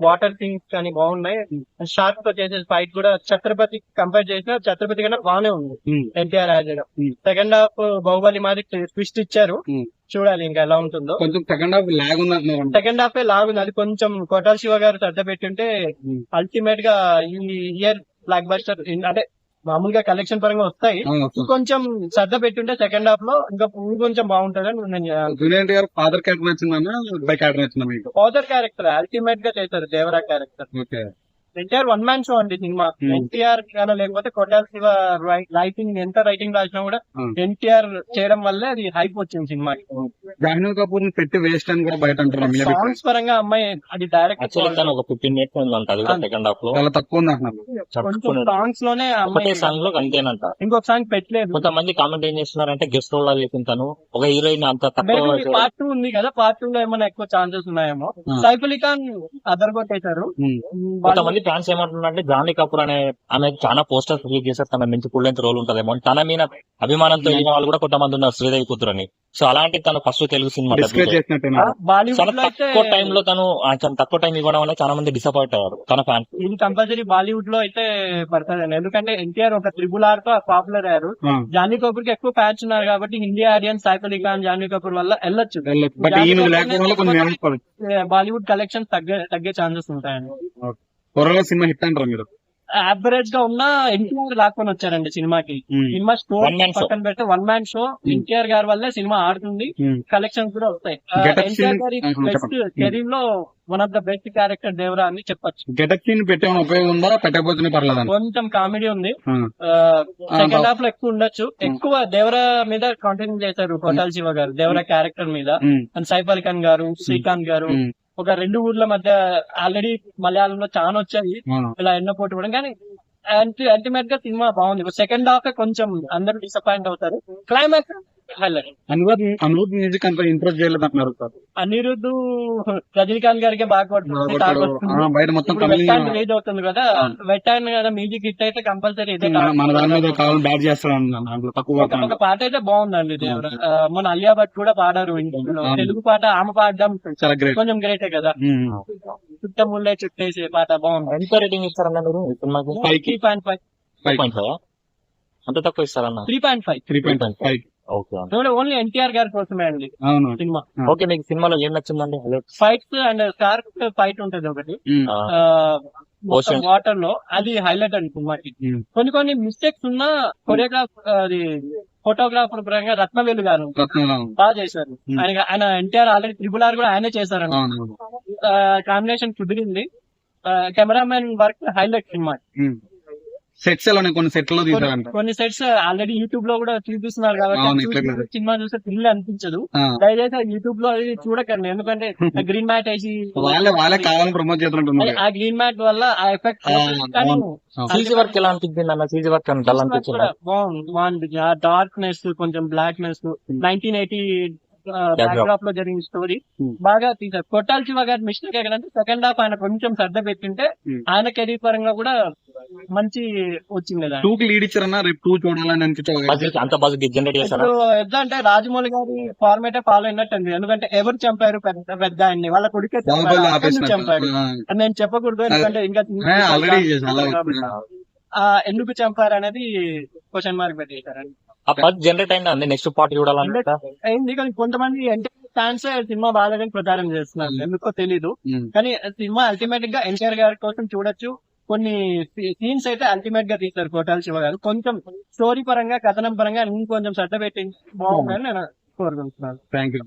Water things కానీ బాగున్నాయి. Shark తో చేసే ఫైట్ కూడా ఛత్రపతి కంపేర్ చేసిన ఛత్రపతి కన్నా బాగానే ఉంది. NTR add second half Baahubali మాది ట్విస్ట్ ఇచ్చారు. చూడాలి ఇంకా ఎలా ఉంటుందో. కొంచెం సెకండ్ హాఫ్ లాగ్ ఉంది. సెకండ్ హాఫ్ లాగుంది. అది కొంచెం కొట్టాల శివ గారు సర్ద పెట్టుంటే అల్టిమేట్ గా ఈ ఇయర్ బ్లాక్ బస్టర్ అంటే మామూలుగా కలెక్షన్ పరంగా వస్తాయి. కొంచెం సర్ద పెట్టుంటే సెకండ్ హాఫ్ లో ఇంకా కొంచెం బాగుంటుందని. జూనియర్ గారు ఫాదర్ క్యారెక్టర్ నచ్చిందన్నా బై క్యారెక్టర్ నచ్చిందా మీకు? ఫాదర్ క్యారెక్టర్ అల్టిమేట్ గా చేశారు Devara character. NTR one man show అండి సినిమా. ఎన్టీఆర్ గానో లేకపోతే కొట్టాల శివ రైటింగ్ ఎంత రైటింగ్ రాసినా కూడా ఎన్టీఆర్ చేయడం వల్లే అది హైప్ వచ్చింది సినిమాకి. జాహ్నవి కపూర్ ని పెట్టి వేస్ట్ అని కూడా బయట అంటారు. సాంగ్స్ పరంగా అమ్మాయి అది డైరెక్ట్ ఒక 15 మినిట్స్ ఉందంట సెకండ్ హాఫ్ లో. చాలా తక్కువ ఉంది అంటున్నారు. సాంగ్స్ లోనే అమ్మాయి సాంగ్ లో అంతేనంట. ఇంకొక సాంగ్ పెట్టలేదు. కొంతమంది కామెంట్ ఏం చేస్తున్నారంటే గెస్ట్ రోల్ చెప్పింటాను ఒక హీరోయిన్ అంత తక్కువ. పార్ట్ 2 ఉంది కదా, పార్ట్ 2 లో ఏమైనా ఎక్కువ ఛాన్సెస్ ఉన్నాయేమో. సైఫ్ అలీ ఖాన్ అదరగొట్టేశారు. కొంతమంది ఫ్యాన్స్ ఏమంటున్నారంటే జాహ్నవి కపూర్ అనే ఆమె చాలా పోస్టర్స్ రిలీజ్ చేశారు, తన మంచి ఫుల్ లెంత్ రోల్ ఉంటదేమో. తన మీద అభిమానంతో వెళ్ళిన వాళ్ళు కూడా కొంతమంది ఉన్నారు, శ్రీదేవి కూతురు అని. సో అలాంటి తను ఫస్ట్ తెలుగు సినిమా తక్కువ టైం లో తను తక్కువ టైం ఇవ్వడం వల్ల చాలా మంది డిసప్పాయింట్ అయ్యారు తన ఫ్యాన్స్. ఇది కంపల్సరీ బాలీవుడ్ లో అయితే పడుతుంది. ఎందుకంటే ఎన్టీఆర్ ఒక త్రిబుల్-R తో పాపులర్ అయ్యారు. జాహ్నవీ కపూర్ కి ఎక్కువ ఫ్యాన్స్ ఉన్నారు కాబట్టి హిందీ ఆడియన్స్ సైఫ్ అలీ ఖాన్, జాహ్నవీ కపూర్ వల్ల వెళ్ళొచ్చు. బాలీవుడ్ కలెక్షన్ తగ్గే ఛాన్సెస్ ఉంటాయండి. సినిమా హిట్ అంటారు మీరు? యావరేజ్ గా ఉన్న ఎన్టీఆర్ లాక్కొని వచ్చారండి సినిమాకి. సినిమా స్టోరీ పక్కన పెడితే వన్ మ్యాన్ షో. ఎన్టీఆర్ గారి వల్లే సినిమా ఆడుతుంది, కలెక్షన్స్ కూడా వస్తాయి. ఎన్టీఆర్ గారి బెస్ట్ కెరీర్ లో one of the best character Devara అని చెప్పొచ్చు. గెటప్ సీన్ పెట్టే ఉపయోగం ఉందా? పెట్టకపోతే పర్లేదు. కొంచెం కామెడీ ఉంది. సెకండ్ హాఫ్ లో ఎక్కువ ఉండొచ్చు. ఎక్కువ దేవరా మీద కంటిన్యూ చేశారు కొట్టాల శివ గారు దేవరా క్యారెక్టర్ మీద. అండ్ సైఫ్ అలీ ఖాన్ గారు, శ్రీకాంత్ గారు ఒక 2 ఊర్ల మధ్య ఆల్రెడీ మలయాళంలో చాలా వచ్చాయి ఇలా ఎన్నో పోటీ కూడా. కానీ అల్టిమేట్ గా సినిమా బాగుంది. సెకండ్ హాఫ్ కొంచెం అందరూ డిసప్పాయింట్ అవుతారు. Climax highlight. అనిరుద్ మ్యూజిక్ అంత ఇంప్రెస్ చేయలేదు అంటున్నారు. అనిరుద్ రజనీకాంత్ గారికి బాగా రిలీజ్ అవుతుంది కదా, వెట్టాన్ కదా మ్యూజిక్ హిట్ అయితే కంపల్సరీ ఒక పాట అయితే బాగుందండి. మన అలియా భట్ కూడా పాడారు తెలుగు పాట. ఆమె పాడడం కొంచెం గ్రేటే కదా. చుట్టముల్లే చుట్టేసే పాట బాగుంది. ఎంత రేటింగ్ ఇస్తారన్నా మీరు 3.5 అంత తక్కువ ఇస్తారన్నా? 3.5. ఓన్లీ ఎన్టీఆర్ గారి కోసమే అండి సినిమా. ఓకే, మీకు సినిమాలో ఏం నచ్చిందండి? ఫైట్స్ అండ్ స్టార్క్ ఫైట్ ఉంటది ఒకటి వాటర్ లో, అది హైలైట్ అండి సినిమాకి. కొన్ని మిస్టేక్స్ ఉన్నా కొరియోగ్రాఫ్ అది ఫోటోగ్రాఫర్ పరంగా రత్నవేలు గారు బాగా చేశారు. ఆయన ఎన్టీఆర్ ఆల్రెడీ త్రిబుల్-R కూడా ఆయనే చేశారు. కాంబినేషన్ కుదిరింది. Cameraman work highlight cinema. Sets కొన్ని సెట్స్ ఆల్రెడీ యూట్యూబ్ లో కూడా చూపిస్తున్నారు కాబట్టి సినిమా చూస్తే థ్రిల్ అనిపించదు. దయచేసి యూట్యూబ్ లో చూడకండి, ఎందుకంటే గ్రీన్ మ్యాట్ వేసి ఆ గ్రీన్ మ్యాట్ వల్ల ఆ ఎఫెక్ట్. సీజీ వర్క్ ఎలా అనిపించింది అన్న? సీజీ వర్క్ బాగుంది. డార్క్నెస్, కొంచెం బ్లాక్నెస్, 1980 బ్యాక్డ్రాప్ లో జరిగిన స్టోరీ బాగా తీశారు. కొట్టాల శివ గారి మిస్టేక్ ఎక్కడంటే సెకండ్ హాఫ్ ఆయన కొంచెం శ్రద్ధ పెట్టింటే ఆయన కెరీర్ పరంగా కూడా మంచి వచ్చింది కదా. 2 లీడ్ ఇచ్చారన్నా, రేపు 2 చూడాలని ఎట్లా అంటే రాజమౌళి గారి ఫార్మేటే ఫాలో అయినట్టు. ఎందుకంటే ఎవరు చంపారు పెద్ద ఆయన్ని, వాళ్ళ కొడుకే చంపాడు. నేను చెప్పకూడదు ఎందుకంటే ఇంకా ఎందుకు చంపారు అనేది క్వశ్చన్ మార్క్ పెట్టేశారండి. జనరేట్ అయింది నెక్స్ట్ పార్ట్ చూడాలంటే అయింది. కానీ కొంతమంది ఫ్యాన్స్ సినిమా బాగాలేదని ప్రచారం చేస్తున్నారు, ఎందుకో తెలీదు. కానీ సినిమా అల్టిమేట్ గా ఎన్టీఆర్ గారి కోసం చూడొచ్చు. కొన్ని సీన్స్ అయితే అల్టిమేట్ గా తీస్తారు కొట్టాల శివ గారు. కొంచెం స్టోరీ పరంగా, కథనం పరంగా ఇంకొంచెం శ్రద్ధ పెట్టి బాగుందని నేను కోరుకుంటున్నాను. Thank you.